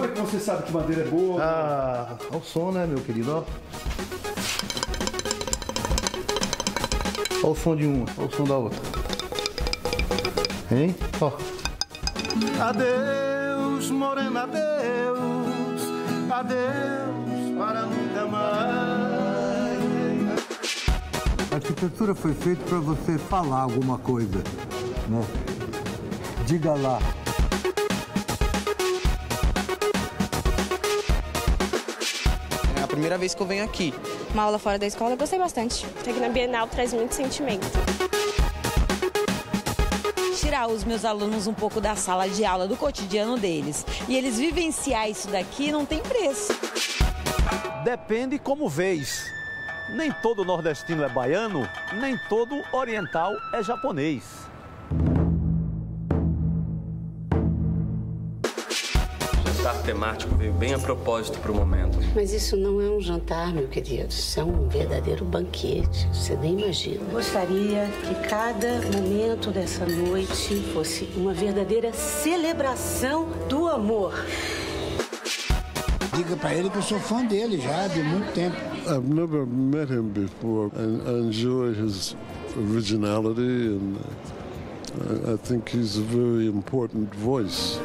Como é que você sabe que madeira é boa? Ah, o som, né, meu querido? Ó. Olha o som de uma, olha o som da outra. Hein? Ó. Adeus, morena, adeus. Adeus, para nunca mais. A arquitetura foi feita para você falar alguma coisa, né? Diga lá. É a primeira vez que eu venho aqui. Uma aula fora da escola, eu gostei bastante. Aqui na Bienal traz muito sentimento. Tirar os meus alunos um pouco da sala de aula, do cotidiano deles. E eles vivenciar isso daqui não tem preço. Depende como vês. Nem todo nordestino é baiano, nem todo oriental é japonês. O jantar temático veio bem a propósito para o momento. Mas isso não é um jantar, meu querido. Isso é um verdadeiro banquete. Você nem imagina. Gostaria que cada momento dessa noite fosse uma verdadeira celebração do amor. Diga pra ele que eu sou fã dele já de muito tempo. I've never met him before, and I enjoy his originality, and I think he's a very important voice.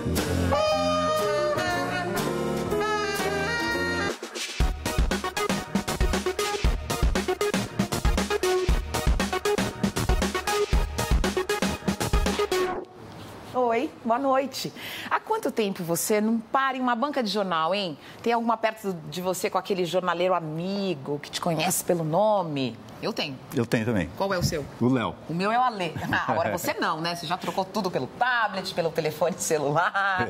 Oi, boa noite. Há quanto tempo você não para em uma banca de jornal, hein? Tem alguma perto de você com aquele jornaleiro amigo que te conhece pelo nome? Eu tenho. Eu tenho também. Qual é o seu? O Léo. O meu é o Alê. Agora você não, né? Você já trocou tudo pelo tablet, pelo telefone celular.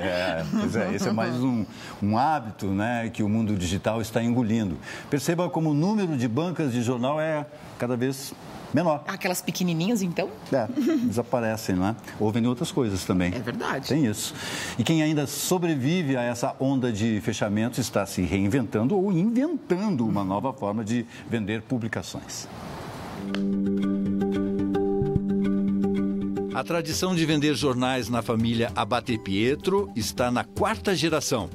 Pois é, esse é mais um hábito, né, que o mundo digital está engolindo. Perceba como o número de bancas de jornal é cada vez menor. Aquelas pequenininhas, então? Desaparecem, não é? Ou vendem outras coisas também. É verdade. Tem isso. E quem ainda sobrevive a essa onda de fechamentos está se reinventando ou inventando uma nova forma de vender publicações. A tradição de vender jornais na família Abate Pietro está na 4ª geração.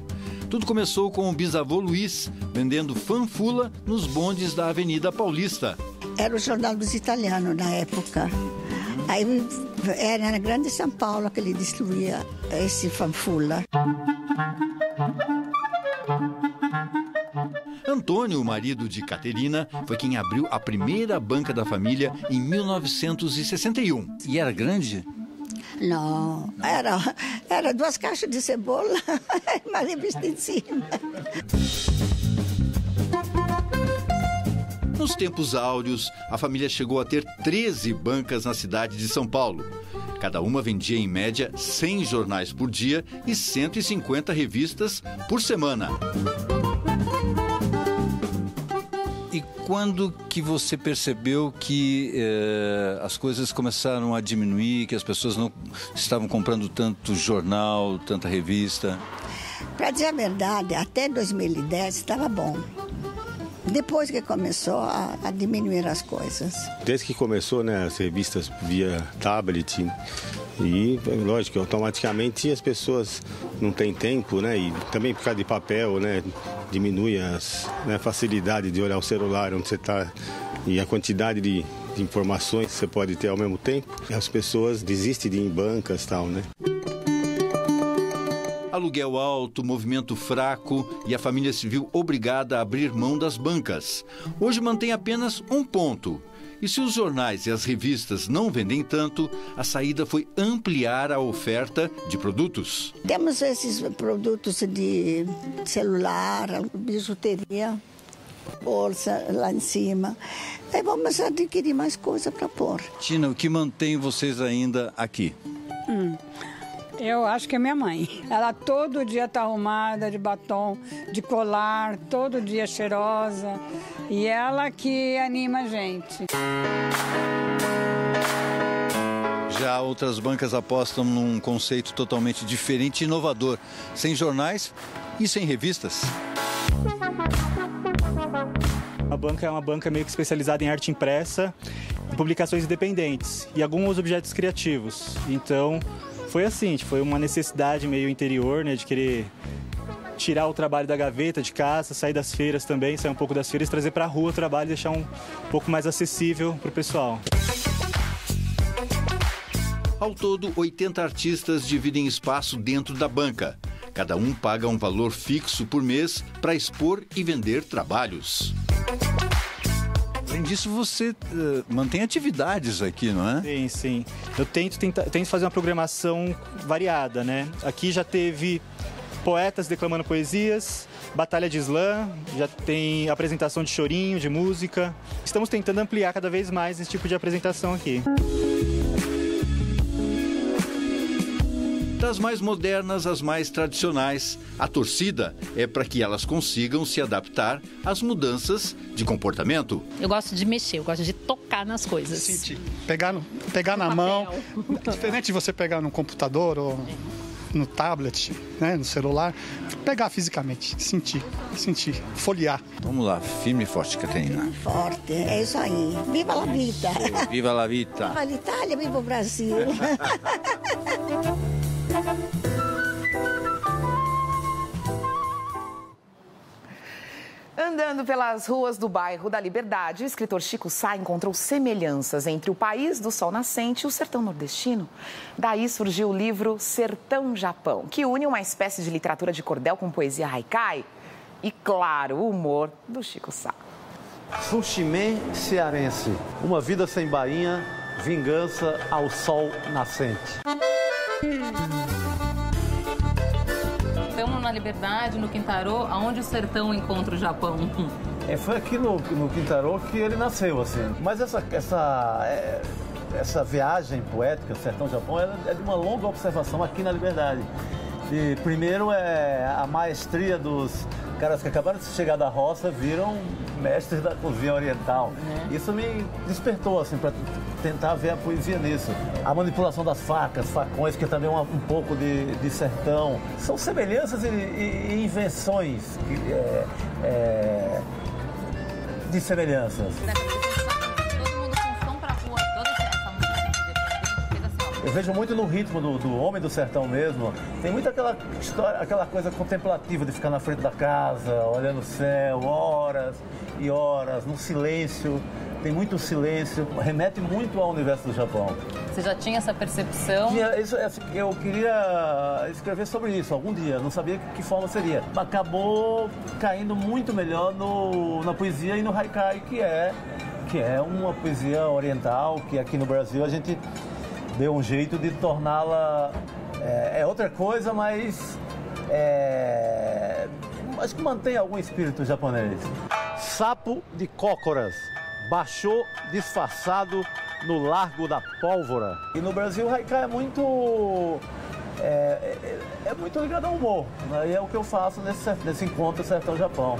Tudo começou com o bisavô Luiz, vendendo fanfula nos bondes da Avenida Paulista. Era o Jornal dos Italianos na época. Aí era na Grande São Paulo que ele distribuía esse fanfula. Antônio, o marido de Caterina, foi quem abriu a primeira banca da família em 1961. E era grande? Não, era 2 caixas de cebola, uma revista em cima. Nos tempos áureos, a família chegou a ter 13 bancas na cidade de São Paulo. Cada uma vendia, em média, 100 jornais por dia e 150 revistas por semana. E quando que você percebeu que as coisas começaram a diminuir, que as pessoas não estavam comprando tanto jornal, tanta revista? Para dizer a verdade, até 2010 estava bom. Depois que começou a diminuir as coisas. Desde que começou, né, as revistas via tablet, e lógico, automaticamente as pessoas não têm tempo, né, e também por causa de papel, né, diminui a facilidade de olhar o celular onde você está e a quantidade de informações que você pode ter ao mesmo tempo. As pessoas desistem de ir em bancas e tal, né. Aluguel alto, movimento fraco e a família se viu obrigada a abrir mão das bancas. Hoje mantém apenas um ponto. E se os jornais e as revistas não vendem tanto, a saída foi ampliar a oferta de produtos. Temos esses produtos de celular, bijuteria, bolsa lá em cima. Aí vamos adquirir mais coisa para pôr. Tina, o que mantém vocês ainda aqui? Eu acho que é minha mãe. Ela todo dia está arrumada, de batom, de colar, todo dia cheirosa. E ela que anima a gente. Já outras bancas apostam num conceito totalmente diferente e inovador, sem jornais e sem revistas. A banca é uma banca meio que especializada em arte impressa, em publicações independentes e alguns objetos criativos. Então, foi assim, foi uma necessidade meio interior, né, de querer tirar o trabalho da gaveta de casa, sair das feiras também, sair um pouco das feiras, trazer para a rua o trabalho e deixar um pouco mais acessível para o pessoal. Ao todo, 80 artistas dividem espaço dentro da banca. Cada um paga um valor fixo por mês para expor e vender trabalhos. Além disso, você mantém atividades aqui, não é? Sim, sim. Eu tento fazer uma programação variada, né? Aqui já teve poetas declamando poesias, batalha de slam, já tem apresentação de chorinho, de música. Estamos tentando ampliar cada vez mais esse tipo de apresentação aqui. Das mais modernas às mais tradicionais, a torcida é para que elas consigam se adaptar às mudanças de comportamento. Eu gosto de mexer, eu gosto de tocar nas coisas. Sentir, pegar na mão, diferente de você pegar no computador ou no tablet, né, no celular, pegar fisicamente, sentir, folhear. Vamos lá, firme e forte, Catarina. Forte, é isso aí. Viva la vita! Viva la vita! Viva l'Itália, viva o Brasil! Andando pelas ruas do bairro da Liberdade, o escritor Chico Sá encontrou semelhanças entre o país do sol nascente e o sertão nordestino. Daí surgiu o livro Sertão Japão, que une uma espécie de literatura de cordel com poesia haikai e, claro, o humor do Chico Sá. Sushimê cearense, uma vida sem bainha, vingança ao sol nascente. Estamos na Liberdade, no Quintarô, aonde o sertão encontra o Japão. Foi aqui no Quintarô que ele nasceu, assim. Mas essa viagem poética, Sertão-Japão, é de uma longa observação aqui na Liberdade. E primeiro é a maestria dos caras que acabaram de chegar da roça, viram mestres da cozinha oriental. Isso me despertou, assim, para tentar ver a poesia nisso. A manipulação das facas, facões, que é também um pouco de sertão. São semelhanças e invenções de semelhanças. Eu vejo muito no ritmo do homem do sertão mesmo. Tem muito aquela história, aquela coisa contemplativa de ficar na frente da casa, olhando o céu, horas e horas, no silêncio. Tem muito silêncio, remete muito ao universo do Japão. Você já tinha essa percepção? Eu queria escrever sobre isso algum dia, não sabia que forma seria. Acabou caindo muito melhor na poesia e no haikai, que é uma poesia oriental, que aqui no Brasil a gente deu um jeito de torná-la outra coisa, mas acho que mantém algum espírito japonês. Sapo de cócoras baixou disfarçado no Largo da Pólvora. E no Brasil o haikai é muito ligado ao humor, né? E é o que eu faço nesse encontro Sertão-Japão.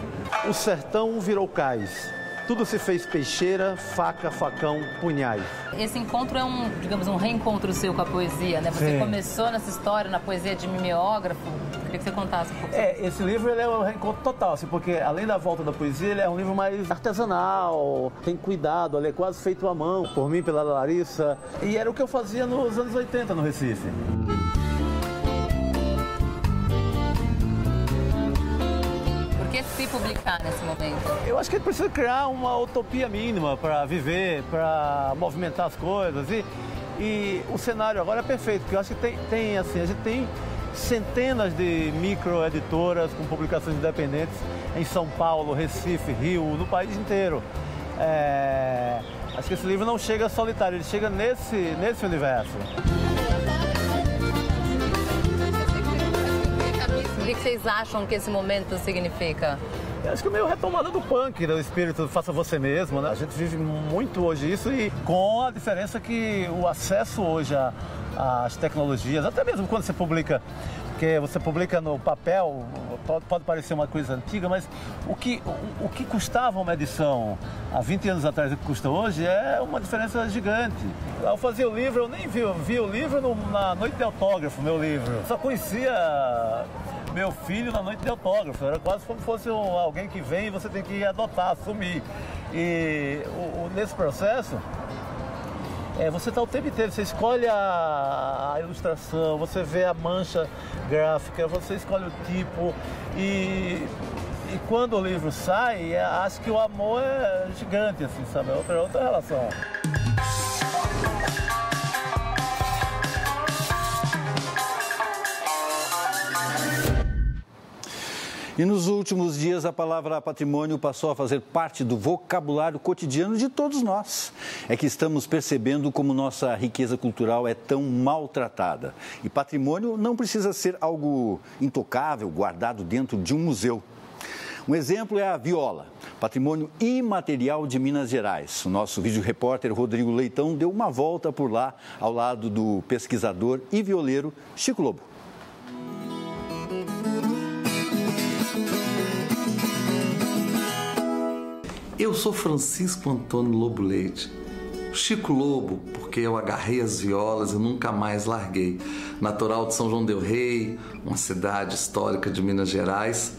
O sertão virou cais. Tudo se fez peixeira, faca, facão, punhais. Esse encontro é um reencontro seu com a poesia, né? Você começou nessa história, na poesia de mimeógrafo. Queria que você contasse um pouco. Esse livro ele é um reencontro total, assim, porque além da volta da poesia, ele é um livro mais artesanal, tem cuidado, ele é quase feito à mão, por mim, pela Larissa. E era o que eu fazia nos anos 80 no Recife. Por que se publicar nesse momento? Eu acho que ele precisa criar uma utopia mínima para viver, para movimentar as coisas. E o cenário agora é perfeito, porque eu acho que a gente tem centenas de microeditoras com publicações independentes em São Paulo, Recife, Rio, no país inteiro. Acho que esse livro não chega solitário, ele chega nesse universo. O que vocês acham que esse momento significa? Eu acho que é meio retomada do punk, do espírito faça você mesmo, né? A gente vive muito hoje isso, e com a diferença que o acesso hoje às tecnologias, até mesmo quando você publica, porque você publica no papel, pode parecer uma coisa antiga, mas o que custava uma edição há 20 anos atrás e o que custa hoje é uma diferença gigante. Ao fazer o livro, eu nem vi o livro na noite de autógrafo, meu livro. Só conhecia meu filho na noite de autógrafo, era quase como se fosse alguém que vem e você tem que adotar, assumir. E nesse processo, você está o tempo inteiro, você escolhe a ilustração, você vê a mancha gráfica, você escolhe o tipo e quando o livro sai, acho que o amor é gigante, assim, sabe? É outra relação. E nos últimos dias, a palavra patrimônio passou a fazer parte do vocabulário cotidiano de todos nós. É que estamos percebendo como nossa riqueza cultural é tão maltratada. E patrimônio não precisa ser algo intocável, guardado dentro de um museu. Um exemplo é a viola, patrimônio imaterial de Minas Gerais. O nosso vídeo-repórter Rodrigo Leitão deu uma volta por lá, ao lado do pesquisador e violeiro Chico Lobo. Eu sou Francisco Antônio Lobo Leite, Chico Lobo, porque eu agarrei as violas e nunca mais larguei. Natural de São João del Rei, uma cidade histórica de Minas Gerais.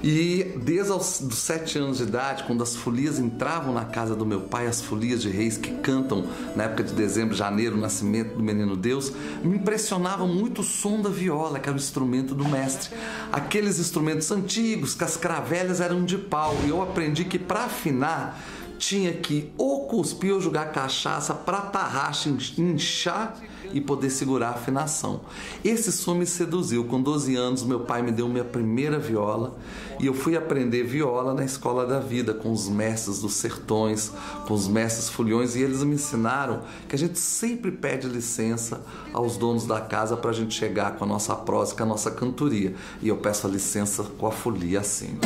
E desde os 7 anos de idade, quando as folias entravam na casa do meu pai, as folias de reis que cantam na época de dezembro, janeiro, o nascimento do menino Deus, me impressionava muito o som da viola, que era o instrumento do mestre. Aqueles instrumentos antigos, que as cravelhas eram de pau, e eu aprendi que para afinar tinha que ou cuspir ou jogar cachaça para a tarraxa inchar e poder segurar a afinação. Esse som me seduziu. Com 12 anos, meu pai me deu minha primeira viola e eu fui aprender viola na Escola da Vida, com os mestres dos sertões, com os mestres foliões, e eles me ensinaram que a gente sempre pede licença aos donos da casa para a gente chegar com a nossa prosa, com a nossa cantoria. E eu peço a licença com a folia assim.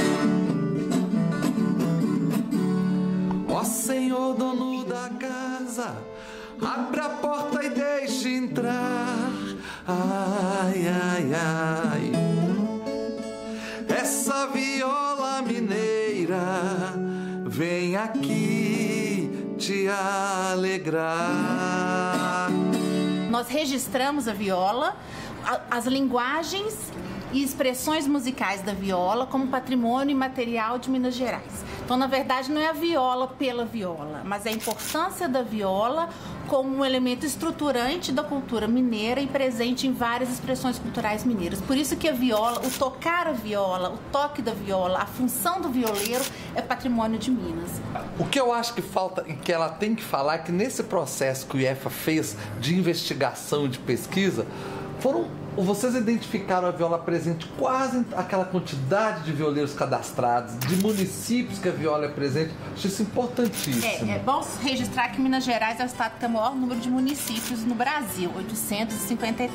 Ó Senhor, dono da casa, abre a porta e deixe entrar. Ai, ai, ai. Essa viola mineira vem aqui te alegrar. Nós registramos a viola, as linguagens e expressões musicais da viola como patrimônio imaterial de Minas Gerais. Então, na verdade, não é a viola pela viola, mas é a importância da viola como um elemento estruturante da cultura mineira e presente em várias expressões culturais mineiras. Por isso que a viola, o tocar a viola, o toque da viola, a função do violeiro é patrimônio de Minas. O que eu acho que falta e que ela tem que falar é que nesse processo que o IEFA fez de investigação e de pesquisa, vocês identificaram a viola presente quase aquela quantidade de violeiros cadastrados, de municípios que a viola é presente. Acho isso importantíssimo. É bom registrar que Minas Gerais é o estado que tem o maior número de municípios no Brasil, 853.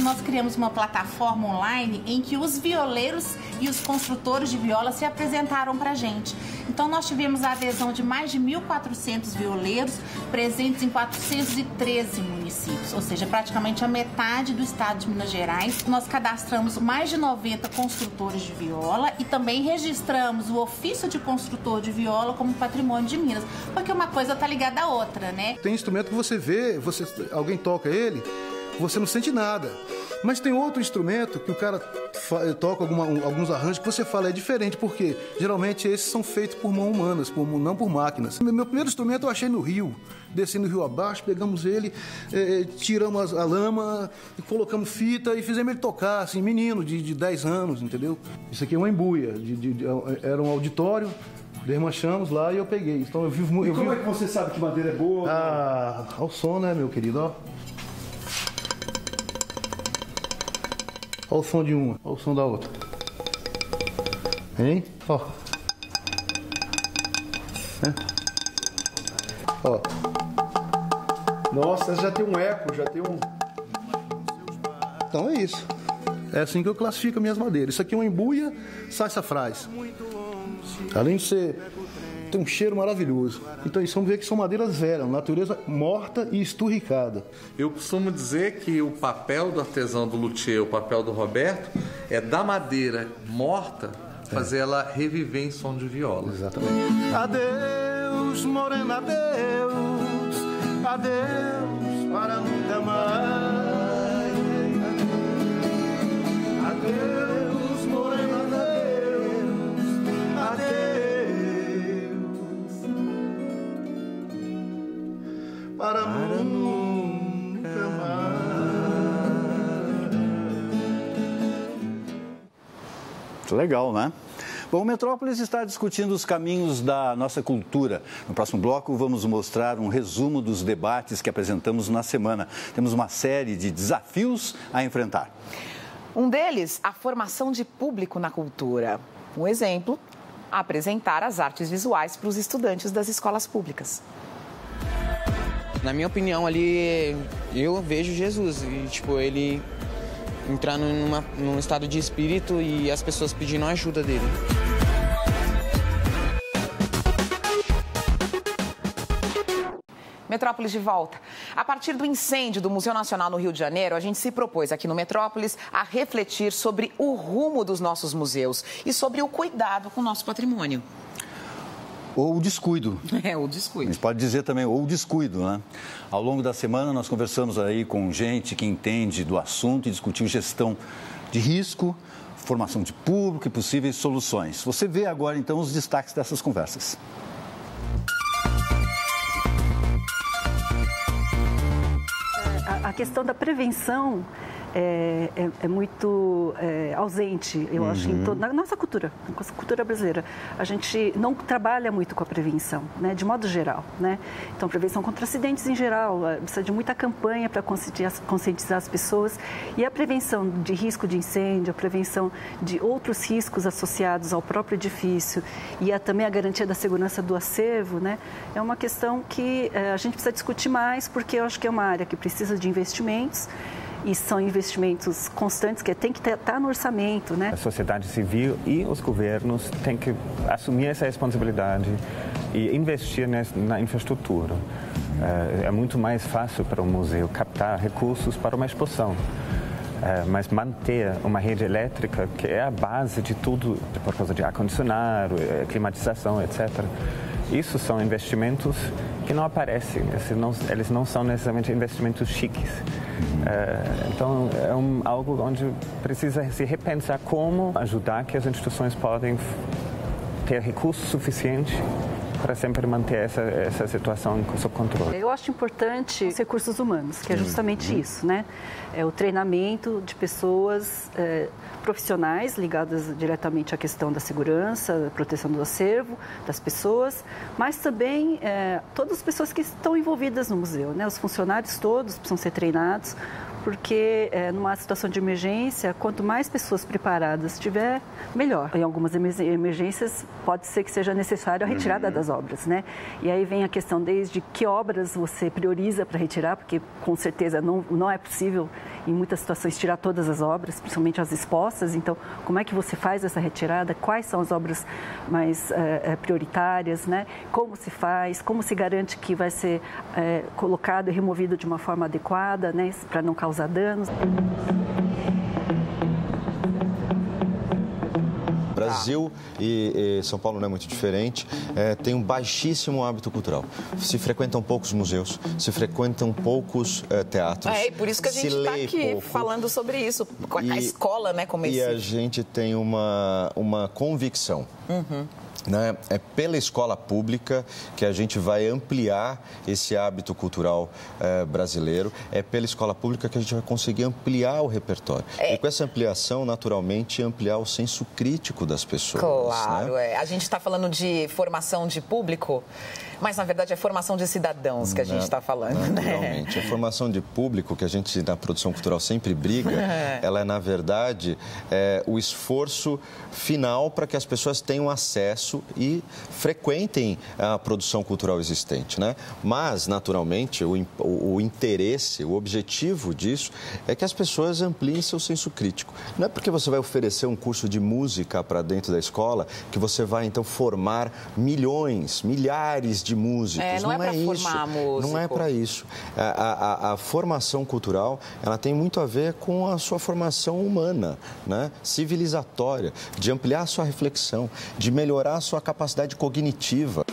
Nós criamos uma plataforma online em que os violeiros e os construtores de viola se apresentaram para a gente. Então nós tivemos a adesão de mais de 1.400 violeiros presentes em 413 municípios, ou seja, praticamente a metade do estado de Minas Gerais. Nós cadastramos mais de 90 construtores de viola e também registramos o ofício de construtor de viola como patrimônio de Minas, porque uma coisa está ligada à outra, né? Tem instrumento que você vê, alguém toca ele, você não sente nada. Mas tem outro instrumento que o cara toca alguns arranjos que você fala é diferente, porque geralmente esses são feitos por mãos humanas, não por máquinas. Meu primeiro instrumento eu achei no rio, descendo o rio abaixo, pegamos ele, tiramos a lama, colocamos fita e fizemos ele tocar, assim, menino de 10 anos, entendeu? Isso aqui é uma embuia, era um auditório, desmanchamos lá e eu peguei. Então eu vivo muito. Como é que você sabe que madeira é boa? Ao som, né, meu querido, ó. Olha o som de uma, olha o som da outra. Hein? Ó. Ó. Nossa, já tem um eco, já tem um... Então é isso. É assim que eu classifico minhas madeiras. Isso aqui é uma embuia sassafrás. Além de ser... tem um cheiro maravilhoso. Então isso vamos ver que são madeiras velhas, natureza morta e esturricada. Eu costumo dizer que o papel do artesão do luthier, o papel do Roberto, é da madeira morta fazer ela reviver em som de viola. Exatamente. Adeus, morena, adeus, adeus para nunca mais. Adeus, morena, adeus, adeus para nunca. Legal, né? Bom, o Metrópolis está discutindo os caminhos da nossa cultura. No próximo bloco, vamos mostrar um resumo dos debates que apresentamos na semana. Temos uma série de desafios a enfrentar. Um deles, a formação de público na cultura. Um exemplo, apresentar as artes visuais para os estudantes das escolas públicas. Na minha opinião, ali, eu vejo Jesus e, ele entrando num estado de espírito e as pessoas pedindo a ajuda dele. Metrópolis de volta. A partir do incêndio do Museu Nacional no Rio de Janeiro, a gente se propôs aqui no Metrópolis a refletir sobre o rumo dos nossos museus e sobre o cuidado com o nosso patrimônio. Ou o descuido. O descuido. A gente pode dizer também, ou o descuido, né? Ao longo da semana, nós conversamos aí com gente que entende do assunto e discutiu gestão de risco, formação de público e possíveis soluções. Você vê agora, então, os destaques dessas conversas. A questão da prevenção é muito ausente, eu acho, na nossa cultura brasileira. A gente não trabalha muito com a prevenção, né, de modo geral, né? Então, prevenção contra acidentes em geral, precisa de muita campanha para conscientizar as pessoas. E a prevenção de risco de incêndio, a prevenção de outros riscos associados ao próprio edifício e também a garantia da segurança do acervo, né, é uma questão que a gente precisa discutir mais, porque eu acho que é uma área que precisa de investimentos. E são investimentos constantes que tem que estar no orçamento, né? A sociedade civil e os governos têm que assumir essa responsabilidade e investir na infraestrutura. É muito mais fácil para um museu captar recursos para uma exposição. Mas manter uma rede elétrica, que é a base de tudo, por causa de ar-condicionado, climatização, etc., isso são investimentos que não aparecem, eles não são necessariamente investimentos chiques. Então, é algo onde precisa se repensar como ajudar que as instituições podem ter recursos suficientes para sempre manter essa situação sob controle. Eu acho importante os recursos humanos, que é justamente isso, né? É o treinamento de pessoas profissionais ligadas diretamente à questão da segurança, da proteção do acervo das pessoas, mas também todas as pessoas que estão envolvidas no museu, né? Os funcionários todos precisam ser treinados, porque numa situação de emergência, quanto mais pessoas preparadas tiver, melhor. Em algumas emergências, pode ser que seja necessário a retirada das obras, né? E aí vem a questão desde que obras você prioriza para retirar, porque com certeza não é possível, em muitas situações, tirar todas as obras, principalmente as expostas. Então, como é que você faz essa retirada? Quais são as obras mais prioritárias, né? Como se faz? Como se garante que vai ser colocado e removido de uma forma adequada, né? Para não causar danos. Brasil e São Paulo não é muito diferente, tem um baixíssimo hábito cultural. Se frequentam poucos museus, se frequentam poucos teatros. E por isso que a gente está aqui pouco, falando sobre isso, com a escola, né? Como e a gente tem uma convicção. Né? É pela escola pública que a gente vai ampliar esse hábito cultural brasileiro. É pela escola pública que a gente vai conseguir ampliar o repertório. E com essa ampliação, naturalmente, ampliar o senso crítico das pessoas. Claro, né? A gente está falando de formação de público, mas, na verdade, é formação de cidadãos que a gente está falando, naturalmente. né? A formação de público, que a gente, na produção cultural, sempre briga, ela é, na verdade, o esforço final para que as pessoas tenham acesso e frequentem a produção cultural existente, né? Mas, naturalmente, o interesse, o objetivo disso é que as pessoas ampliem seu senso crítico. Não é porque você vai oferecer um curso de música para dentro da escola que você vai, então, formar milhares de músicos. Não é isso. Formar músico. Não é para isso. A formação cultural, ela tem muito a ver com a sua formação humana, né? Civilizatória, de ampliar a sua reflexão, de melhorar a sua capacidade cognitiva.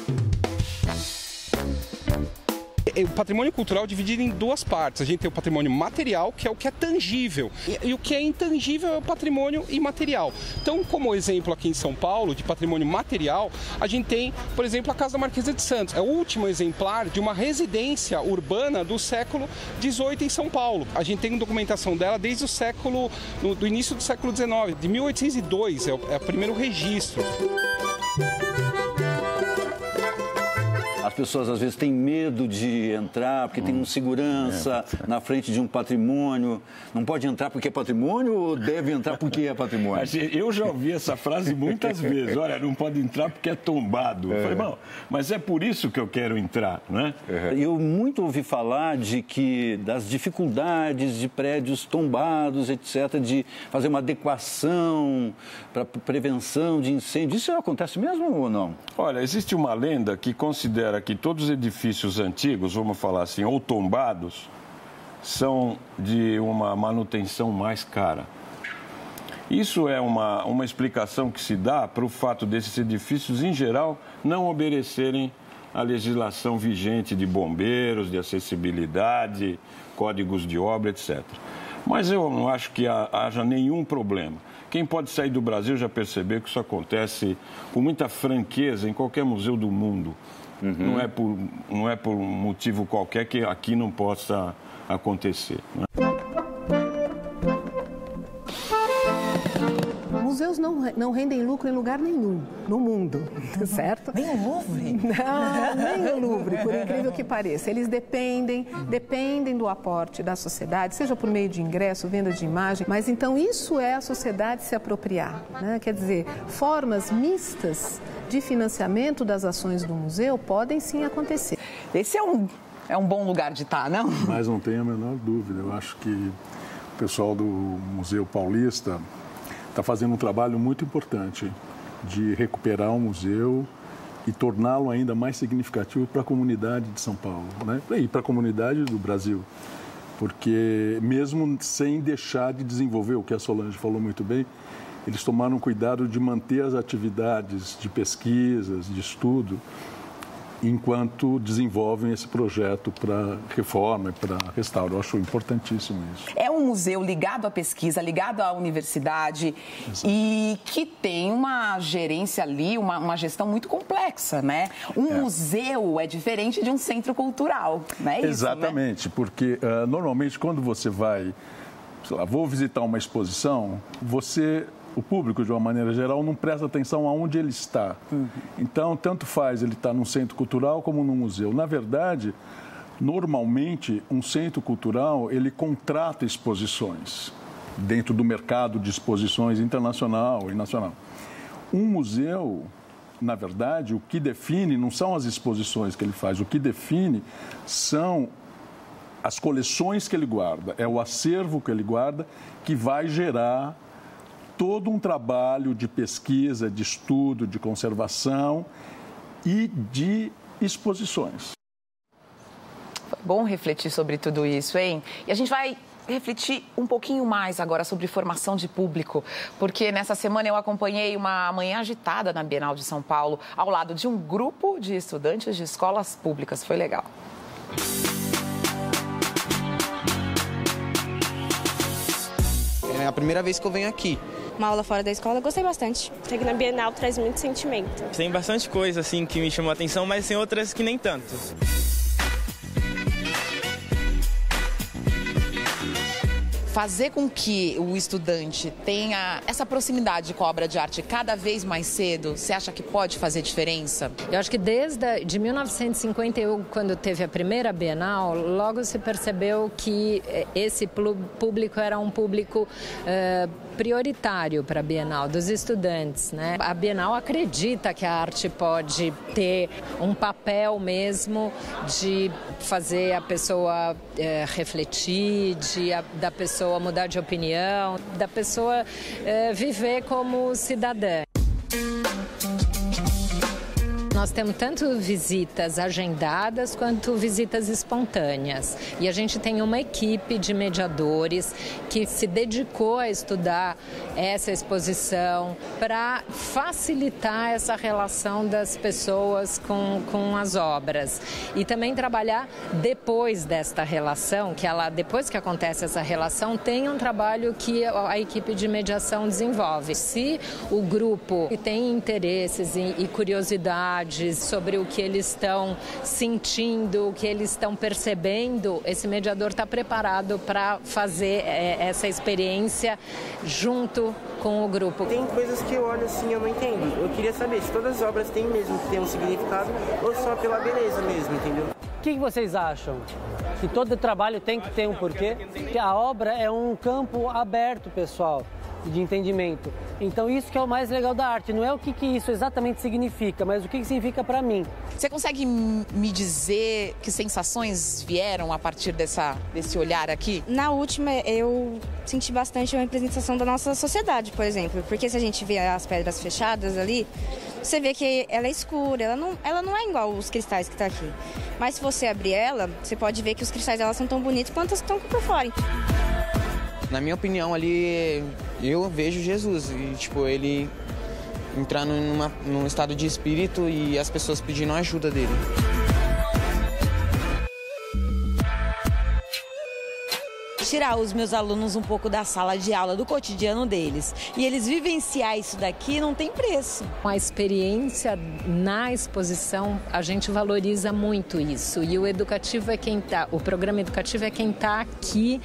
o patrimônio cultural é dividido em duas partes. A gente tem o patrimônio material, que é o que é tangível, e o que é intangível é o patrimônio imaterial. Então, como exemplo aqui em São Paulo, de patrimônio material, a gente tem, por exemplo, a Casa da Marquesa de Santos. É o último exemplar de uma residência urbana do século XVIII em São Paulo. A gente tem documentação dela desde o século, do início do século XIX, de 1802, é o primeiro registro. As pessoas às vezes têm medo de entrar porque tem um segurança na frente de um patrimônio. Não pode entrar porque é patrimônio ou deve entrar porque é patrimônio? Eu já ouvi essa frase muitas vezes. Olha, não pode entrar porque é tombado. Eu falei, bom, mas é por isso que eu quero entrar, né? Eu muito ouvi falar das dificuldades de prédios tombados, etc., de fazer uma adequação para prevenção de incêndio. Isso acontece mesmo ou não? Olha, existe uma lenda que considera que todos os edifícios antigos, vamos falar assim, ou tombados, são de uma manutenção mais cara. Isso é uma explicação que se dá para o fato desses edifícios, em geral, não obedecerem à legislação vigente de bombeiros, de acessibilidade, códigos de obra, etc. Mas eu não acho que haja nenhum problema. Quem pode sair do Brasil já percebeu que isso acontece com muita franqueza em qualquer museu do mundo. Não é por um motivo qualquer que aqui não possa acontecer. Museus não rendem lucro em lugar nenhum no mundo, certo? Nem o Louvre? Não, nem o Louvre, por incrível que pareça. Eles dependem do aporte da sociedade, seja por meio de ingresso, venda de imagem, mas então isso é a sociedade se apropriar, né? Quer dizer, formas mistas de financiamento das ações do museu podem sim acontecer. Esse é um bom lugar de estar, não? Mas não tenho a menor dúvida. Eu acho que o pessoal do Museu Paulista está fazendo um trabalho muito importante de recuperar o museu e torná-lo ainda mais significativo para a comunidade de São Paulo, né? E para a comunidade do Brasil. Porque mesmo sem deixar de desenvolver, o que a Solange falou muito bem, eles tomaram cuidado de manter as atividades de pesquisas, de estudo, enquanto desenvolvem esse projeto para reforma e para restauro. Eu acho importantíssimo isso. É um museu ligado à pesquisa, ligado à universidade. Exato. E que tem uma gerência ali, uma gestão muito complexa, né? Museu é diferente de um centro cultural, não é isso? Exatamente, né? Porque normalmente quando você vai, sei lá, vou visitar uma exposição, o público, de uma maneira geral, não presta atenção aonde ele está. Então, tanto faz ele estar num centro cultural como num museu. Na verdade, normalmente, um centro cultural, ele contrata exposições dentro do mercado de exposições internacional e nacional. Um museu, na verdade, o que define não são as exposições que ele faz, o que define são as coleções que ele guarda, é o acervo que ele guarda que vai gerar todo um trabalho de pesquisa, de estudo, de conservação e de exposições. Foi bom refletir sobre tudo isso, hein? E a gente vai refletir um pouquinho mais agora sobre formação de público, porque nessa semana eu acompanhei uma manhã agitada na Bienal de São Paulo, ao lado de um grupo de estudantes de escolas públicas. Foi legal. É a primeira vez que eu venho aqui. Uma aula fora da escola, eu gostei bastante. Aqui na Bienal traz muito sentimento. Tem bastante coisa assim que me chamou a atenção, mas tem outras que nem tanto. Fazer com que o estudante tenha essa proximidade com a obra de arte cada vez mais cedo, você acha que pode fazer diferença? Eu acho que desde 1951, quando teve a primeira Bienal, logo se percebeu que esse público era um público prioritário para a Bienal, dos estudantes, né? A Bienal acredita que a arte pode ter um papel mesmo de fazer a pessoa refletir, da pessoa mudar de opinião, da pessoa viver como cidadã. Nós temos tanto visitas agendadas quanto visitas espontâneas. E a gente tem uma equipe de mediadores que se dedicou a estudar essa exposição para facilitar essa relação das pessoas com as obras. E também trabalhar depois desta relação, depois que acontece essa relação, tem um trabalho que a equipe de mediação desenvolve. Se o grupo tem interesses e curiosidades sobre o que eles estão sentindo, o que eles estão percebendo, esse mediador está preparado para fazer essa experiência junto com o grupo. Tem coisas que eu olho assim, eu não entendo. Eu queria saber se todas as obras têm mesmo que ter um significado ou só pela beleza mesmo, entendeu? O que vocês acham? Que todo trabalho tem que ter um porquê? Que a obra é um campo aberto, pessoal, de entendimento. Então isso que é o mais legal da arte, não é o que isso exatamente significa, mas o que significa para mim. Você consegue me dizer que sensações vieram a partir desse olhar aqui? Na última, eu senti bastante a representação da nossa sociedade, por exemplo, porque se a gente vê as pedras fechadas ali, você vê que ela é escura, ela não é igual os cristais que tá aqui. Mas se você abrir ela, você pode ver que os cristais dela são tão bonitos quanto estão por fora. Na minha opinião ali, eu vejo Jesus e tipo, ele entrando num estado de espírito e as pessoas pedindo a ajuda dele. Tirar os meus alunos um pouco da sala de aula, do cotidiano deles. E eles vivenciar isso daqui não tem preço. A experiência na exposição, a gente valoriza muito isso. E o educativo é quem tá, o programa educativo é quem está aqui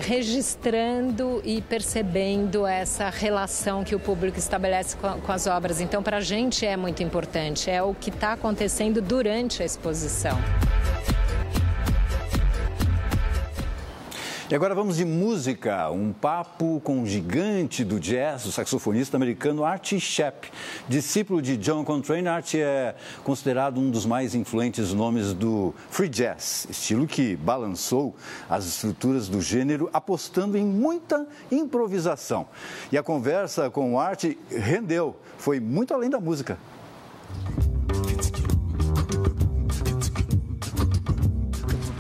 registrando e percebendo essa relação que o público estabelece com as obras. Então, para a gente é muito importante, é o que está acontecendo durante a exposição. E agora vamos de música, um papo com um gigante do jazz, o saxofonista americano Artie Shepp. Discípulo de John Coltrane, Artie é considerado um dos mais influentes nomes do free jazz, estilo que balançou as estruturas do gênero, apostando em muita improvisação. E a conversa com o Artie rendeu, foi muito além da música.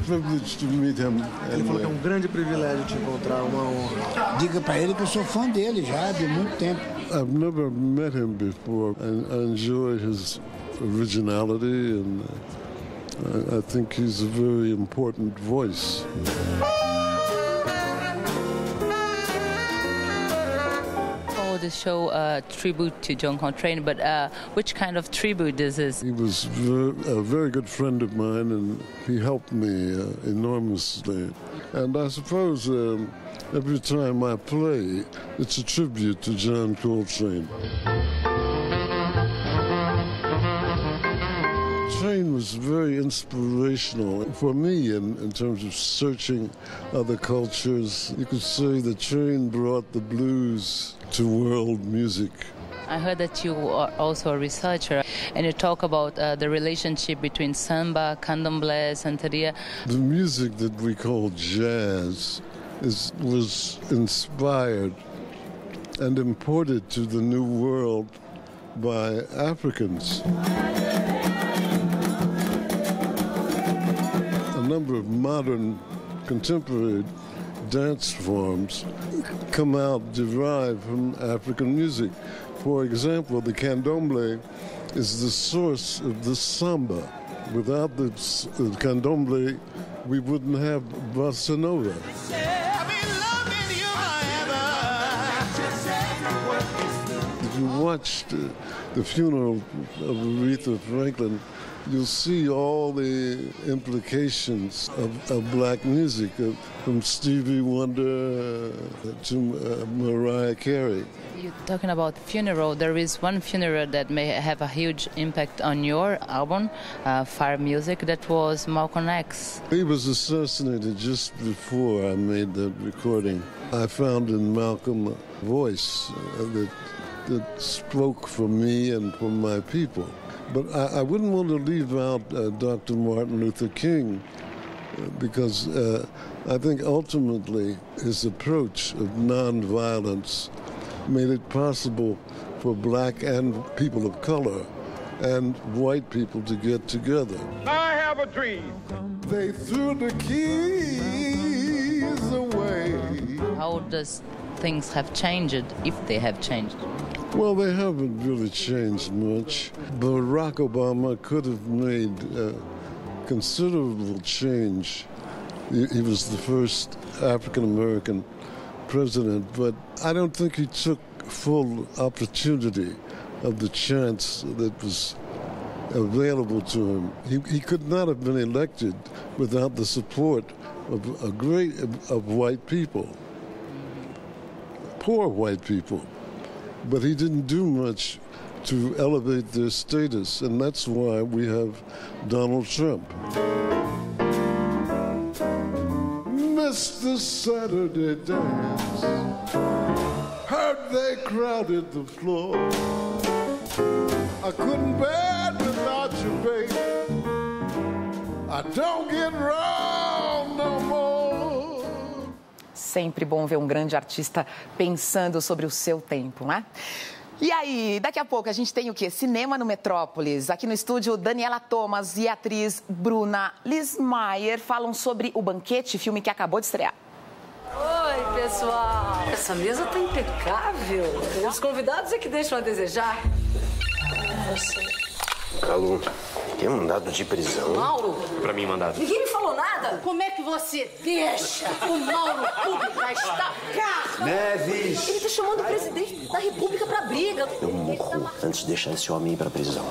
Ele falou que é um grande privilégio te encontrar, uma honra. Diga para ele que eu sou fã dele já de muito tempo. I've never met him before, and I enjoy his originality, and I think he's a very important voice. The show tribute to John Coltrane, but which kind of tribute is this? He was a very good friend of mine, and he helped me enormously. And I suppose every time I play, it's a tribute to John Coltrane. Coltrane was very inspirational for me in terms of searching other cultures. You could say that Coltrane brought the blues to world music. I heard that you are also a researcher, and you talk about the relationship between samba, candomblé, santeria. The music that we call jazz was inspired and imported to the New World by Africans. A number of modern, contemporary dance forms come out derived from African music. For example, the candomblé is the source of the samba. Without the candomblé, we wouldn't have bossa nova. If you watched the funeral of Aretha Franklin, you'll see all the implications of black music, from Stevie Wonder to Mariah Carey. You're talking about funeral. There is one funeral that may have a huge impact on your album, Fire Music, that was Malcolm X. He was assassinated just before I made that recording. I found in Malcolm a voice that spoke for me and for my people. But I wouldn't want to leave out Dr. Martin Luther King because I think ultimately his approach of nonviolence made it possible for black and people of color and white people to get together. I have a dream. They threw the keys away. How does things have changed, if they have changed? Well, they haven't really changed much. Barack Obama could have made considerable change. He was the first African-American president, but I don't think he took full opportunity of the chance that was available to him. He could not have been elected without the support of of white people, poor white people. But he didn't do much to elevate their status, and that's why we have Donald Trump. Mr. Saturday Dance, heard they crowded the floor. I couldn't bear it without you, baby. I don't get round no more. Sempre bom ver um grande artista pensando sobre o seu tempo, né? E aí, daqui a pouco a gente tem o quê? Cinema no Metrópolis. Aqui no estúdio, Daniela Thomas e a atriz Bruna Lismayer falam sobre O Banquete, filme que acabou de estrear. Oi, pessoal. Essa mesa tá impecável. Os convidados é que deixam a desejar. Você. Calu, tem mandado de prisão? Mauro? Pra mim, mandado. Ninguém me falou nada. Como é que você deixa o Mauro Pública estacar? Neves! Ele tá chamando o presidente da República pra briga. Eu morro antes de deixar esse homem ir pra prisão.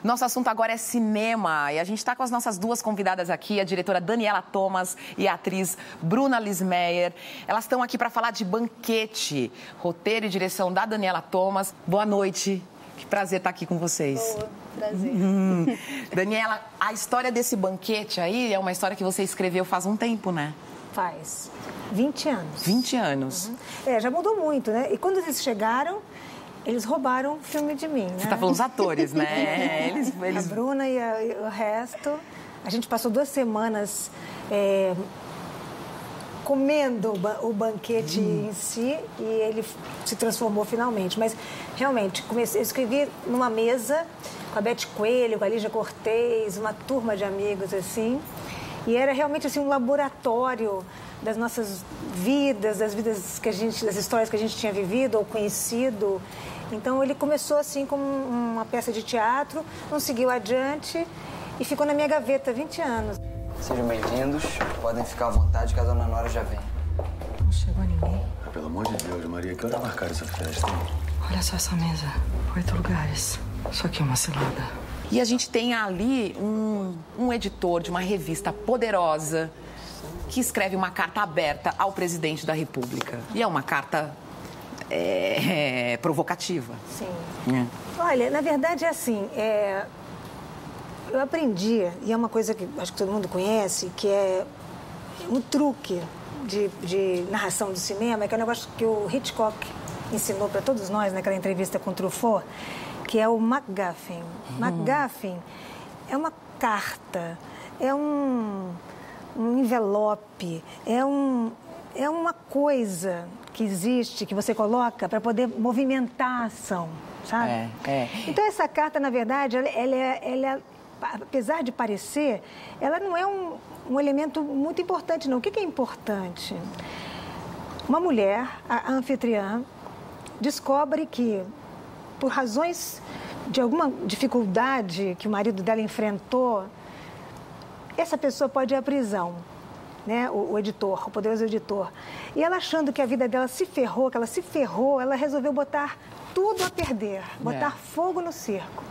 Nosso assunto agora é cinema e a gente está com as nossas duas convidadas aqui, a diretora Daniela Thomas e a atriz Bruna Lismayer. Elas estão aqui para falar de Banquete, roteiro e direção da Daniela Thomas. Boa noite, que prazer estar aqui com vocês. Boa, prazer. Daniela, a história desse Banquete aí é uma história que você escreveu faz um tempo, né? Faz 20 anos. 20 anos. Já mudou muito, né? E quando eles chegaram, eles roubaram o filme de mim, né? Você está falando dos atores, né? Eles... A Bruna e o resto. A gente passou 2 semanas comendo o banquete em si e ele se transformou finalmente. Mas, realmente, eu escrevi numa mesa com a Beth Coelho, com a Lígia Cortez, uma turma de amigos, assim. E era realmente, assim, um laboratório das nossas vidas, das histórias que a gente tinha vivido ou conhecido. Então, ele começou, assim, como uma peça de teatro, não seguiu adiante e ficou na minha gaveta há 20 anos. Sejam bem-vindos. Podem ficar à vontade que a dona Nora já vem. Não chegou ninguém. Pelo amor de Deus, Maria, que hora marcar essa festa? Olha só essa mesa. 8 lugares. Isso aqui é uma cilada. E a gente tem ali um editor de uma revista poderosa que escreve uma carta aberta ao presidente da República. E é uma carta provocativa. Sim. Olha, na verdade é assim, eu aprendi, e é uma coisa que acho que todo mundo conhece, que é um truque de narração do cinema, que é um negócio que o Hitchcock ensinou para todos nós naquela entrevista com Truffaut, que é o MacGuffin. MacGuffin é uma carta, é um envelope, é uma coisa que existe, que você coloca para poder movimentar a ação, sabe? Então, essa carta, na verdade, ela, apesar de parecer, ela não é um elemento muito importante, não. O que é importante? Uma mulher, a anfitriã, descobre que, por razões de alguma dificuldade que o marido dela enfrentou, essa pessoa pode ir à prisão, né? O editor, o poderoso editor. E ela, achando que a vida dela se ferrou, ela resolveu botar tudo a perder, botar fogo no circo.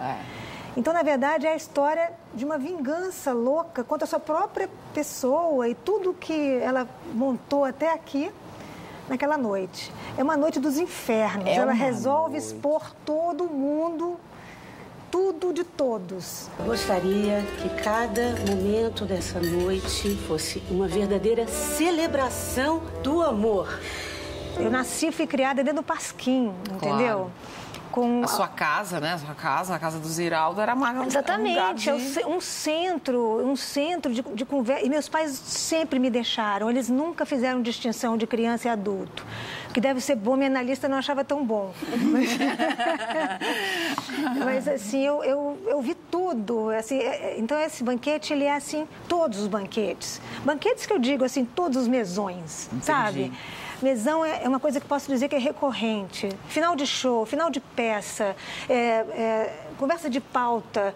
Então, na verdade, é a história de uma vingança louca contra a sua própria pessoa e tudo que ela montou até aqui naquela noite. É uma noite dos infernos. Ela resolve expor todo mundo, tudo de todos. Gostaria que cada momento dessa noite fosse uma verdadeira celebração do amor. Eu nasci e fui criada dentro do Pasquim, entendeu? Claro. com... A sua casa, né? A casa do Ziraldo era uma... Exatamente, um centro de conversa. E meus pais sempre me deixaram, eles nunca fizeram distinção de criança e adulto. Que deve ser bom, minha analista não achava tão bom. Mas assim, eu vi tudo. Assim, então, esse banquete, ele é assim, todos os banquetes. Banquetes que eu digo, assim, todos os mesões, sabe? Mesão é uma coisa que posso dizer que é recorrente. Final de show, final de peça, conversa de pauta,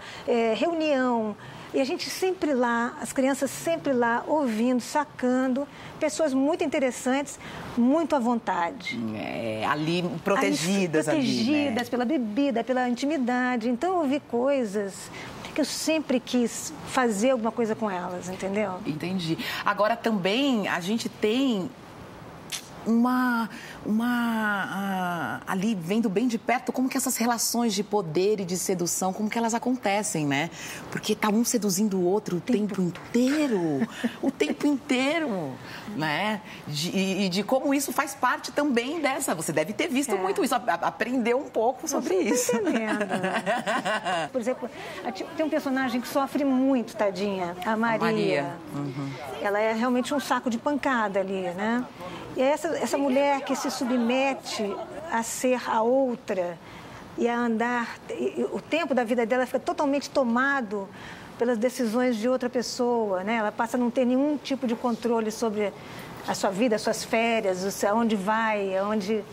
reunião. E a gente sempre lá, as crianças sempre lá, ouvindo, sacando, pessoas muito interessantes, muito à vontade. Ali protegidas. Protegidas, né? Pela bebida, pela intimidade. Então, eu vi coisas que eu sempre quis fazer alguma coisa com elas, entendeu? Entendi. Agora, também, a gente tem ali vendo bem de perto como que essas relações de poder e de sedução, como que elas acontecem, né? Porque tá um seduzindo o outro o tempo inteiro, né? De como isso faz parte também dessa. Você deve ter visto muito isso, aprendeu um pouco sobre isso. Entendendo. Por exemplo, tem um personagem que sofre muito, tadinha, a Maria. Uhum. Ela é realmente um saco de pancada ali, né? E essa mulher que se submete a ser a outra e a andar, o tempo da vida dela fica totalmente tomado pelas decisões de outra pessoa, né? Ela passa a não ter nenhum tipo de controle sobre a sua vida, as suas férias, aonde vai, aonde...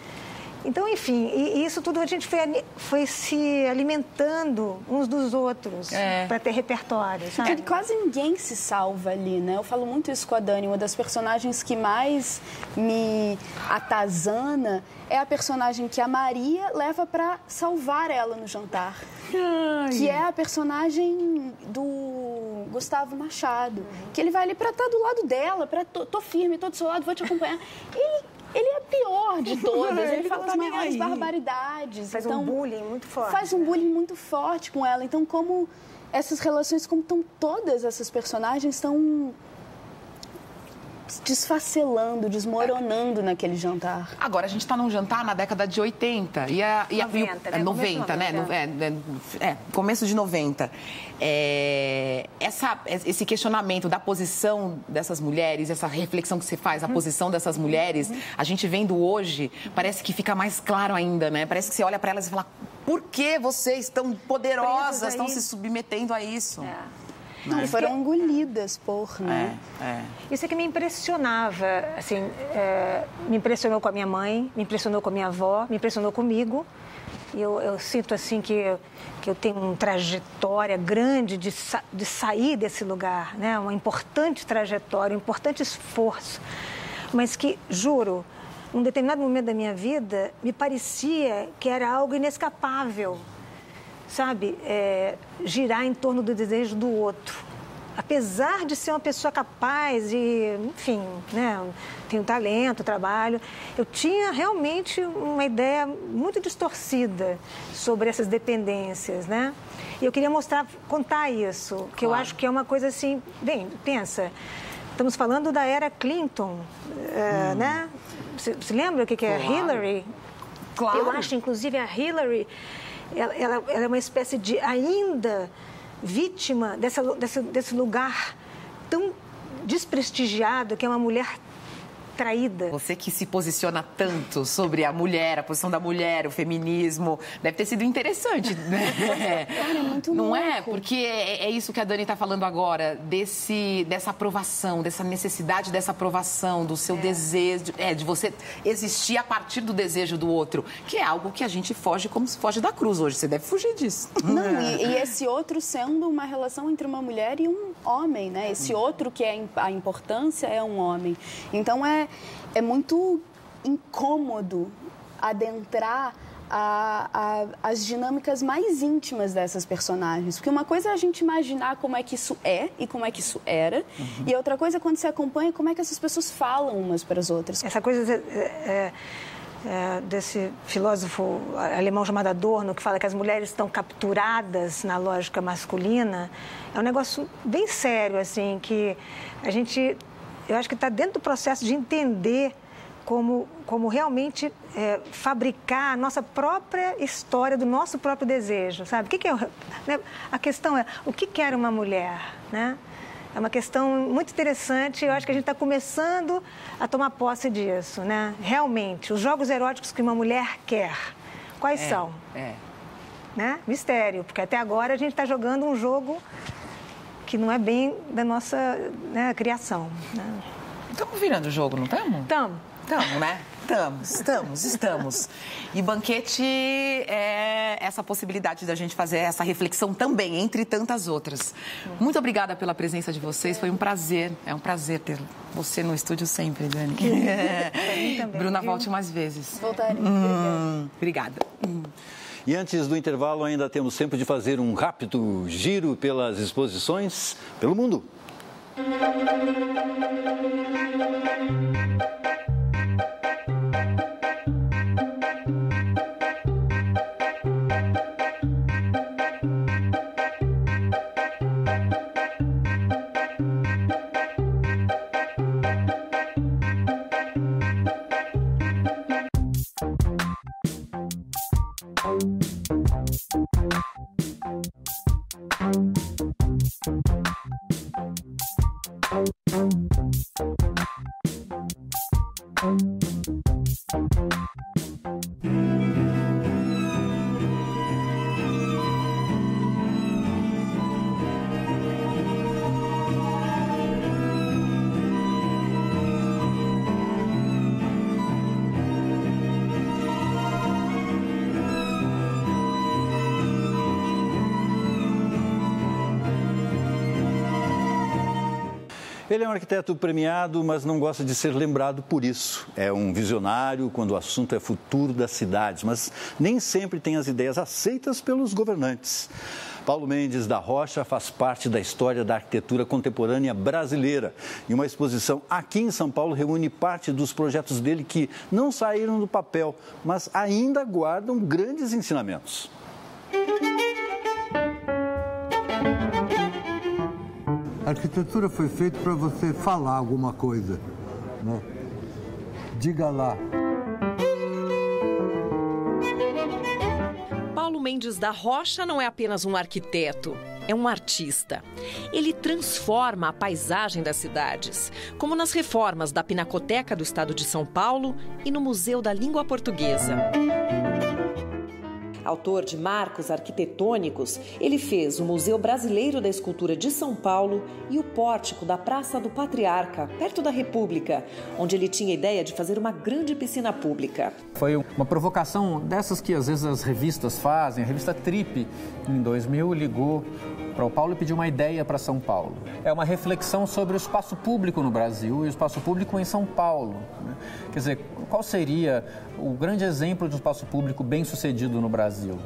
Então, enfim, e isso tudo a gente foi se alimentando uns dos outros para ter repertório, sabe? Porque quase ninguém se salva ali, né? Eu falo muito isso com a Dani. Uma das personagens que mais me atazana é a personagem que a Maria leva para salvar ela no jantar. Que é a personagem do Gustavo Machado. Que ele vai ali para estar do lado dela, para tô firme, tô do seu lado, vou te acompanhar. Ele é a pior de todas, ele fala as maiores barbaridades. Faz um bullying muito forte. Faz um bullying muito forte com ela. Então, como essas relações, como estão todas essas personagens, estão desfacelando, desmoronando naquele jantar. Agora, a gente está num jantar na década de 80. 90, né? Começo de 90. Esse questionamento da posição dessas mulheres, essa reflexão que você faz, a posição dessas mulheres, a gente vendo hoje, parece que fica mais claro ainda, né? Parece que você olha para elas e fala, por que vocês tão poderosas estão se submetendo a isso? Não, e foram engolidas por, né? Isso é que me impressionava, assim, me impressionou com a minha mãe, me impressionou com a minha avó, me impressionou comigo. E eu sinto, assim, que eu tenho uma trajetória grande de sair desse lugar, né? Uma importante trajetória, um importante esforço. Mas que, juro, num determinado momento da minha vida, me parecia que era algo inescapável. Sabe, girar em torno do desejo do outro. Apesar de ser uma pessoa capaz e, enfim, né, tenho talento, trabalho, eu tinha realmente uma ideia muito distorcida sobre essas dependências, né? E eu queria contar isso, que eu acho que é uma coisa assim, bem, pensa, estamos falando da era Clinton, né? Você lembra o que é Hillary? Claro. Eu acho, inclusive, a Hillary... Ela é uma espécie de ainda vítima desse lugar tão desprestigiado que é uma mulher traída. Você que se posiciona tanto sobre a mulher, a posição da mulher, o feminismo, deve ter sido interessante, né? É muito não louco. é? Porque é isso que a Dani está falando agora, dessa aprovação, dessa necessidade dessa aprovação, do seu desejo, de você existir a partir do desejo do outro, que é algo que a gente foge como se foge da cruz hoje. Você deve fugir disso. Não, e esse outro sendo uma relação entre uma mulher e um homem, né? Esse outro que é a importância é um homem. Então, é muito incômodo adentrar as dinâmicas mais íntimas dessas personagens. Porque uma coisa é a gente imaginar como é que isso é e como é que isso era. E outra coisa é quando você acompanha como é que essas pessoas falam umas para as outras. Essa coisa desse filósofo alemão chamado Adorno, que fala que as mulheres estão capturadas na lógica masculina, é um negócio bem sério, assim, que a gente... Eu acho que está dentro do processo de entender como realmente fabricar a nossa própria história, do nosso próprio desejo, sabe? Né? A questão é, o que quer uma mulher, né? É uma questão muito interessante, eu acho que a gente está começando a tomar posse disso, né? Realmente, os jogos eróticos que uma mulher quer, quais são? Né? Mistério, porque até agora a gente está jogando um jogo que não é bem da nossa, né, criação. Né? Estamos virando o jogo, não estamos? Estamos. Estamos, né? Estamos. E banquete é essa possibilidade da gente fazer essa reflexão também, entre tantas outras. Muito obrigada pela presença de vocês, foi um prazer. É um prazer ter você no estúdio sempre, Dani. Também, Bruna, volte mais vezes. Voltarei. Obrigada. E antes do intervalo, ainda temos tempo de fazer um rápido giro pelas exposições pelo mundo. Ele é um arquiteto premiado, mas não gosta de ser lembrado por isso. É um visionário quando o assunto é futuro das cidades, mas nem sempre tem as ideias aceitas pelos governantes. Paulo Mendes da Rocha faz parte da história da arquitetura contemporânea brasileira. E uma exposição aqui em São Paulo reúne parte dos projetos dele que não saíram do papel, mas ainda guardam grandes ensinamentos. A arquitetura foi feita para você falar alguma coisa, né? Diga lá. Paulo Mendes da Rocha não é apenas um arquiteto, é um artista. Ele transforma a paisagem das cidades, como nas reformas da Pinacoteca do Estado de São Paulo e no Museu da Língua Portuguesa. Autor de marcos arquitetônicos, ele fez o Museu Brasileiro da Escultura de São Paulo e o pórtico da Praça do Patriarca, perto da República, onde ele tinha a ideia de fazer uma grande piscina pública. Foi uma provocação dessas que às vezes as revistas fazem. A revista Trip, em 2000, ligou para o Paulo e pediu uma ideia para São Paulo. É uma reflexão sobre o espaço público no Brasil e o espaço público em São Paulo, né? Quer dizer, qual seria o grande exemplo de um espaço público bem sucedido no Brasil?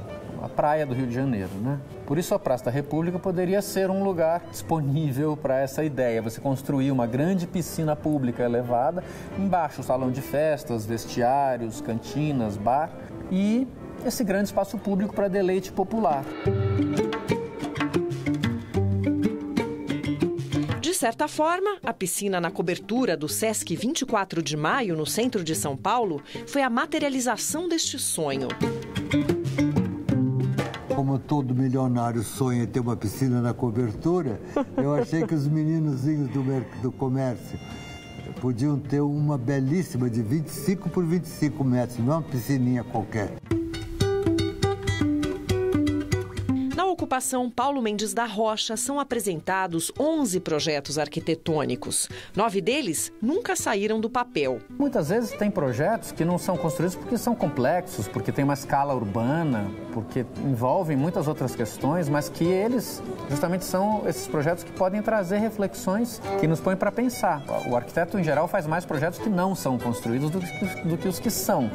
A praia do Rio de Janeiro, né? Por isso a Praça da República poderia ser um lugar disponível para essa ideia. Você construir uma grande piscina pública elevada, embaixo salão de festas, vestiários, cantinas, bar e esse grande espaço público para deleite popular. De certa forma, a piscina na cobertura do Sesc 24 de Maio, no centro de São Paulo, foi a materialização deste sonho. Como todo milionário sonha em ter uma piscina na cobertura, eu achei que os meninozinhos do comércio podiam ter uma belíssima de 25 por 25 metros, não uma piscininha qualquer. Na ocupação Paulo Mendes da Rocha são apresentados 11 projetos arquitetônicos. 9 deles nunca saíram do papel. Muitas vezes tem projetos que não são construídos porque são complexos, porque tem uma escala urbana, porque envolvem muitas outras questões, mas que eles justamente são esses projetos que podem trazer reflexões que nos põem para pensar. O arquiteto, em geral, faz mais projetos que não são construídos do que os que são.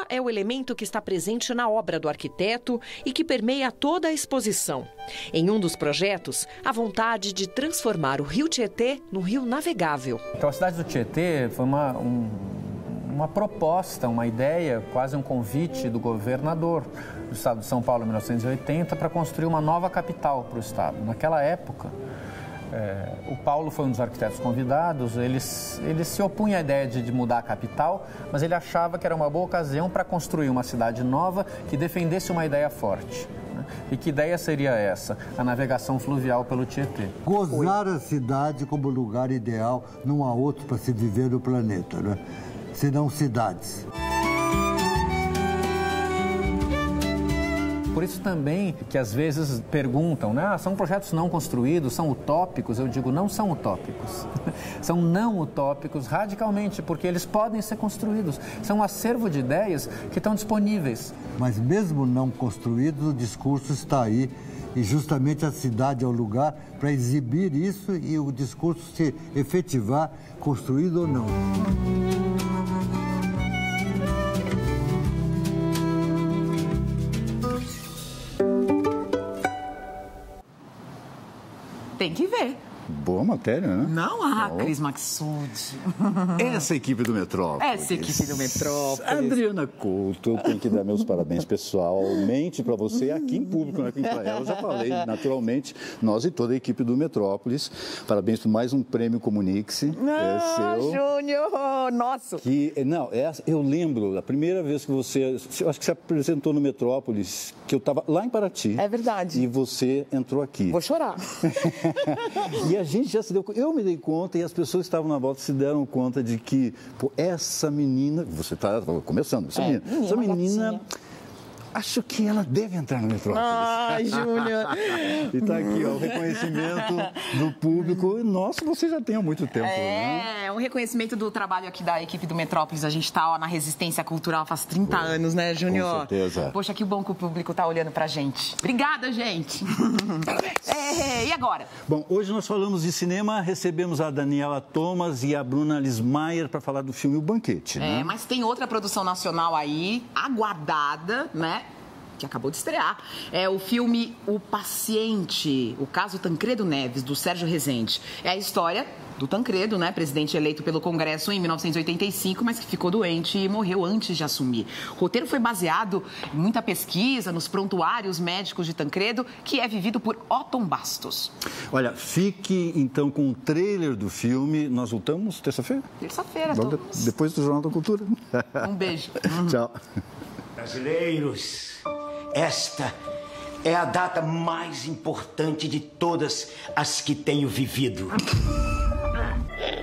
É o elemento que está presente na obra do arquiteto e que permeia toda a exposição. Em um dos projetos, a vontade de transformar o Rio Tietê no rio navegável. Então, a cidade do Tietê foi uma proposta, uma ideia, quase um convite do governador do estado de São Paulo, em 1980, para construir uma nova capital para o estado. Naquela época, O Paulo foi um dos arquitetos convidados, ele se opunha à ideia de mudar a capital, mas ele achava que era uma boa ocasião para construir uma cidade nova que defendesse uma ideia forte. Né? E que ideia seria essa? A navegação fluvial pelo Tietê. Gozar a cidade como lugar ideal, não há outro para se viver no planeta, né? Senão cidades. Por isso também que às vezes perguntam, né? São projetos não construídos, são utópicos? Eu digo, não são utópicos. São não utópicos radicalmente, porque eles podem ser construídos. São um acervo de ideias que estão disponíveis. Mas mesmo não construídos, o discurso está aí. E justamente a cidade é o lugar para exibir isso e o discurso se efetivar, construído ou não. Tem que ver. Boa matéria, né? Não há, Cris Maxud. Essa equipe do Metrópolis. Essa equipe do Metrópolis. Adriana Couto, eu tenho que dar meus parabéns pessoalmente para você, aqui em público, não é aqui para ela. Eu já falei, naturalmente, nós e toda a equipe do Metrópolis. Parabéns por mais um prêmio Comunique-se. Júnior, nosso. Eu lembro, a primeira vez que eu acho que você apresentou no Metrópolis, que eu estava lá em Paraty. É verdade. E você entrou aqui. Vou chorar. E a gente já se deu conta, eu me dei conta e as pessoas que estavam na volta se deram conta de que, essa menina, você está começando, essa menina, acho que ela deve entrar no Metrópolis. Ai, Júnior. E está aqui, ó, o reconhecimento do público. Nossa, você já tem há muito tempo, né? Um reconhecimento do trabalho aqui da equipe do Metrópolis. A gente está na resistência cultural faz 30 anos, né, Júnior? Com certeza. Poxa, que bom que o público está olhando pra gente. Obrigada, gente. Parabéns. E agora? Bom, hoje nós falamos de cinema, recebemos a Daniela Thomas e a Bruna Lismayer para falar do filme O Banquete, né? Mas tem outra produção nacional aí, aguardada, né? Que acabou de estrear. É o filme O Paciente, o caso Tancredo Neves, do Sérgio Rezende. É a história do Tancredo, né? Presidente eleito pelo Congresso em 1985, mas que ficou doente e morreu antes de assumir. O roteiro foi baseado em muita pesquisa, nos prontuários médicos de Tancredo, que é vivido por Otton Bastos. Olha, fique então com o trailer do filme. Nós voltamos terça-feira? Terça-feira, depois do Jornal da Cultura. Um beijo. Tchau. Brasileiros, esta é a data mais importante de todas as que tenho vivido.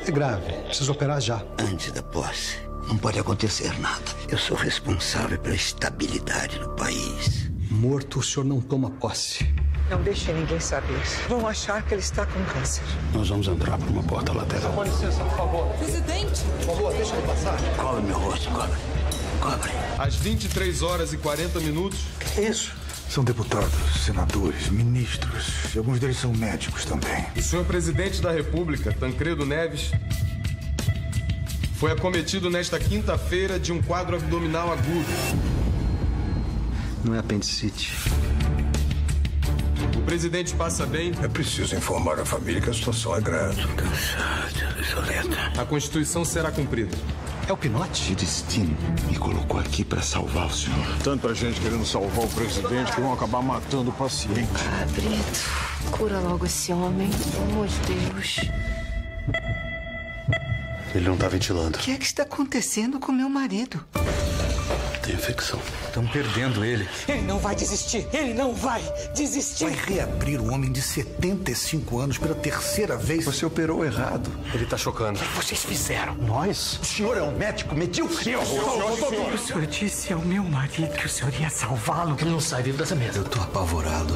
É grave, preciso operar já. Antes da posse, não pode acontecer nada. Eu sou responsável pela estabilidade do país. Morto, o senhor não toma posse. Não deixe ninguém saber. Vão achar que ele está com câncer. Nós vamos entrar por uma porta lateral. Com licença, por favor. Presidente! Por favor, deixa ele passar. Cobre meu rosto, cobre. Cobre. Às 23 horas e 40 minutos... Que é isso? São deputados, senadores, ministros, e alguns deles são médicos também. O senhor presidente da República, Tancredo Neves, foi acometido nesta quinta-feira de um quadro abdominal agudo. Não é apendicite. O presidente passa bem. É preciso informar a família que a situação é grave. Cansado, Isoleta. A Constituição será cumprida. É o Pinote? O destino me colocou aqui para salvar o senhor. Tanta gente querendo salvar o presidente que vão acabar matando o paciente. Brito, cura logo esse homem, pelo amor de Deus. Ele não está ventilando. O que é que está acontecendo com meu marido? Tem infecção. Estão perdendo ele. Ele não vai desistir. Ele não vai desistir. Vai reabrir um homem de 75 anos pela terceira vez. Você operou errado. Ele está chocando. O que vocês fizeram? Nós? O senhor é um médico medíocre. O senhor disse ao meu marido que o senhor ia salvá-lo. Ele não sai vivo dessa mesa. Eu tô apavorado.